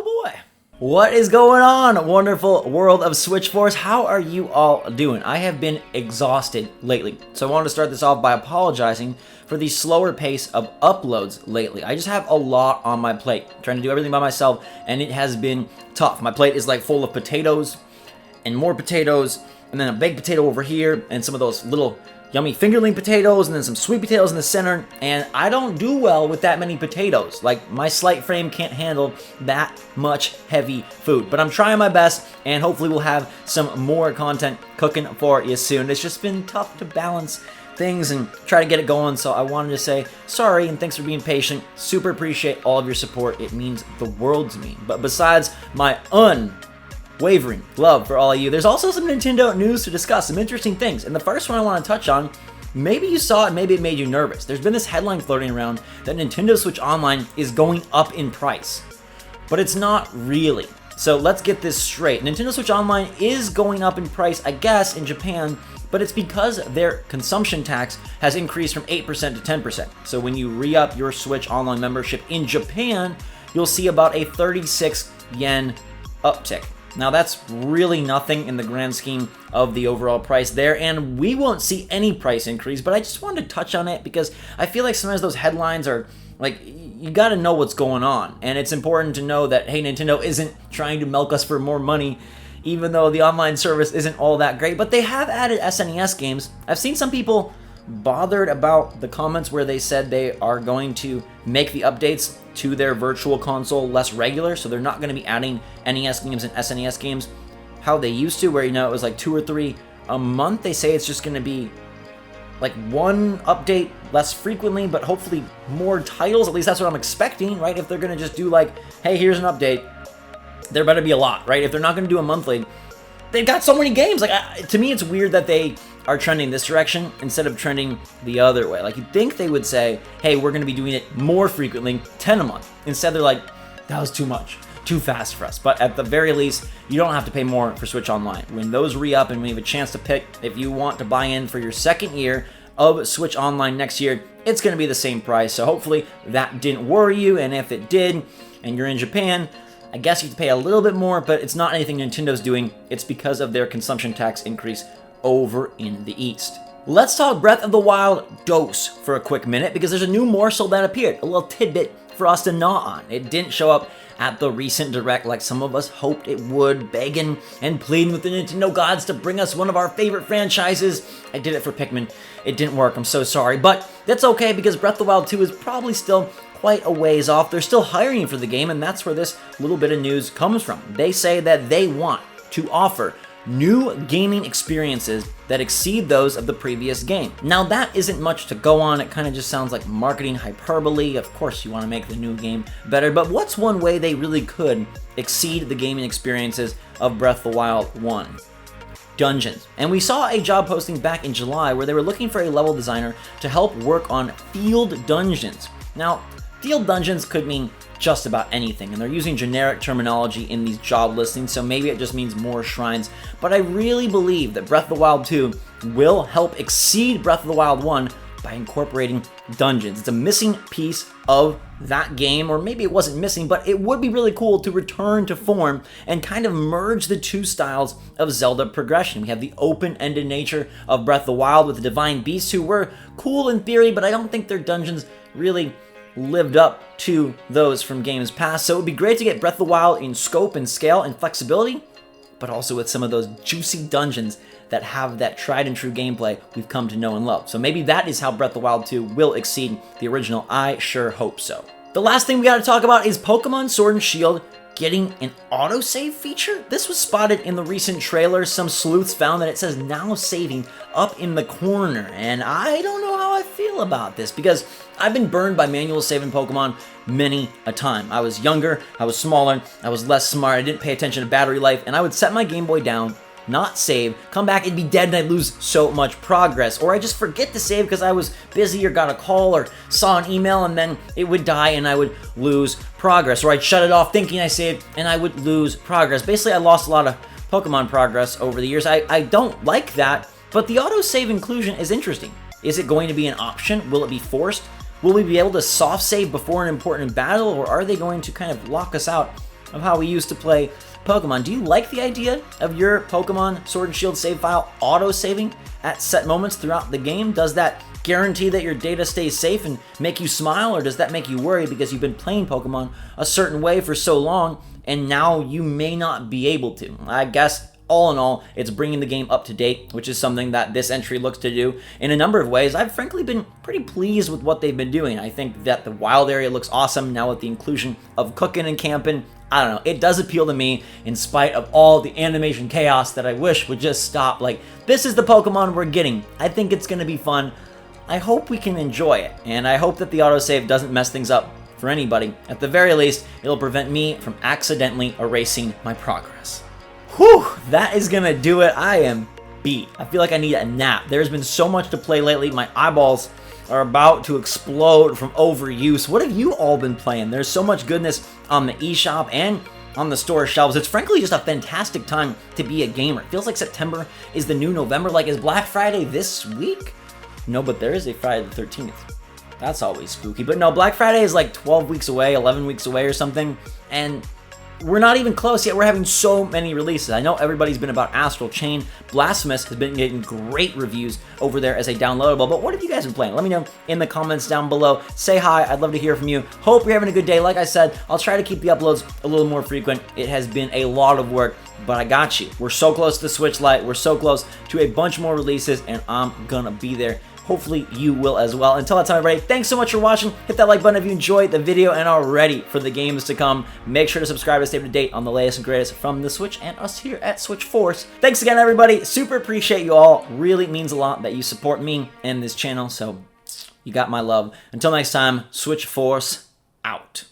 boy. What is going on, wonderful world of Switch Force? How are you all doing? I have been exhausted lately, so I wanted to start this off by apologizing for the slower pace of uploads lately. I just have a lot on my plate, trying to do everything by myself, and it has been tough. My plate is like full of potatoes, and more potatoes, and then a baked potato over here, and some of those little yummy fingerling potatoes, and then some sweet potatoes in the center, and I don't do well with that many potatoes. Like, my slight frame can't handle that much heavy food, but I'm trying my best, and hopefully we'll have some more content cooking for you soon. It's just been tough to balance things and try to get it going, so I wanted to say sorry and thanks for being patient. Super appreciate all of your support. It means the world to me. But besides my unwavering love for all of you, there's also some Nintendo news to discuss, some interesting things. And the first one I want to touch on, maybe you saw it, maybe it made you nervous. There's been this headline floating around that Nintendo Switch Online is going up in price, but it's not really. So let's get this straight. Nintendo Switch Online is going up in price, I guess, in Japan, but it's because their consumption tax has increased from 8% to 10%. So when you re-up your Switch Online membership in Japan, you'll see about a 36 yen uptick. Now that's really nothing in the grand scheme of the overall price there, and we won't see any price increase, but I just wanted to touch on it because I feel like sometimes those headlines are like, you gotta know what's going on, and it's important to know that, hey, Nintendo isn't trying to milk us for more money, even though the online service isn't all that great, but they have added SNES games. I've seen some people bothered about the comments where they said they are going to make the updates to their virtual console less regular, so they're not going to be adding NES games and SNES games how they used to, where, you know, it was like 2 or 3 a month. They say it's just going to be like one update less frequently, but hopefully more titles. At least that's what I'm expecting, right? If they're going to just do like, hey, here's an update, there better be a lot, right? If they're not going to do a monthly, they've got so many games. Like, to me, it's weird that they are trending this direction instead of trending the other way. Like, you'd think they would say, hey, we're going to be doing it more frequently, 10 a month. Instead, they're like, that was too much, too fast for us. But at the very least, you don't have to pay more for Switch Online. When those re-up and we have a chance to pick if you want to buy in for your second year of Switch Online next year, it's going to be the same price. So hopefully that didn't worry you, and if it did, and you're in Japan, I guess you have to pay a little bit more, but it's not anything Nintendo's doing. It's because of their consumption tax increase over in the East. Let's talk Breath of the Wild dose for a quick minute, because there's a new morsel that appeared, a little tidbit for us to gnaw on. It didn't show up at the recent Direct like some of us hoped it would, begging and pleading with the Nintendo gods to bring us one of our favorite franchises. I did it for Pikmin. It didn't work, I'm so sorry, but that's okay because Breath of the Wild 2 is probably still quite a ways off. They're still hiring for the game, and that's where this little bit of news comes from. They say that they want to offer new gaming experiences that exceed those of the previous game. Now, that isn't much to go on. It kind of just sounds like marketing hyperbole. Of course, you want to make the new game better, but what's one way they really could exceed the gaming experiences of Breath of the Wild 1? Dungeons. And we saw a job posting back in July where they were looking for a level designer to help work on field dungeons. Now, field dungeons could mean just about anything, and they're using generic terminology in these job listings, so maybe it just means more shrines. But I really believe that Breath of the Wild 2 will help exceed Breath of the Wild 1 by incorporating dungeons. It's a missing piece of that game, or maybe it wasn't missing, but it would be really cool to return to form and kind of merge the two styles of Zelda progression. We have the open-ended nature of Breath of the Wild with the Divine Beasts, who were cool in theory, but I don't think their dungeons really lived up to those from games past. So it would be great to get Breath of the Wild in scope and scale and flexibility, but also with some of those juicy dungeons that have that tried and true gameplay we've come to know and love. So maybe that is how Breath of the Wild 2 will exceed the original. I sure hope so. The last thing we got to talk about is Pokemon Sword and Shield getting an autosave feature. This was spotted in the recent trailer. Some sleuths found that it says now saving up in the corner, and I don't know how I feel about this because I've been burned by manual saving Pokemon many a time. I was younger, I was smaller, I was less smart, I didn't pay attention to battery life, and I would set my Game Boy down, not save, come back, it'd be dead, and I'd lose so much progress. Or I just forget to save because I was busy or got a call or saw an email, and then it would die and I would lose progress. Or I'd shut it off thinking I saved and I would lose progress. Basically, I lost a lot of Pokemon progress over the years. I don't like that, but the autosave inclusion is interesting. Is it going to be an option? Will it be forced? Will we be able to soft save before an important battle, or are they going to kind of lock us out of how we used to play Pokemon. Do you like the idea of your Pokemon Sword and Shield save file auto-saving at set moments throughout the game? Does that guarantee that your data stays safe and make you smile, or does that make you worry because you've been playing Pokemon a certain way for so long and now you may not be able to? I guess all in all, it's bringing the game up to date, which is something that this entry looks to do in a number of ways. I've frankly been pretty pleased with what they've been doing. I think that the wild area looks awesome now with the inclusion of cooking and camping. I don't know, it does appeal to me in spite of all the animation chaos that I wish would just stop. Like, this is the Pokemon we're getting. I think it's going to be fun. I hope we can enjoy it, and I hope that the autosave doesn't mess things up for anybody. At the very least, it'll prevent me from accidentally erasing my progress. Whew, that is gonna do it. I am beat. I feel like I need a nap. There's been so much to play lately. My eyeballs are about to explode from overuse. What have you all been playing? There's so much goodness on the eShop and on the store shelves. It's frankly just a fantastic time to be a gamer. It feels like September is the new November. Like, is Black Friday this week? No, but there is a Friday the 13th. That's always spooky. But no, Black Friday is like 12 weeks away, 11 weeks away or something. And we're not even close yet. We're having so many releases. I know everybody's been about Astral Chain. Blasphemous has been getting great reviews over there as a downloadable. But what have you guys been playing? Let me know in the comments down below. Say hi. I'd love to hear from you. Hope you're having a good day. Like I said, I'll try to keep the uploads a little more frequent. It has been a lot of work, but I got you. We're so close to the Switch Lite. We're so close to a bunch more releases, and I'm gonna be there. Hopefully you will as well. Until that time, everybody, thanks so much for watching. Hit that like button if you enjoyed the video and are ready for the games to come. Make sure to subscribe to stay up to date on the latest and greatest from the Switch and us here at Switch Force. Thanks again, everybody. Super appreciate you all. Really means a lot that you support me and this channel, so you got my love. Until next time, Switch Force out.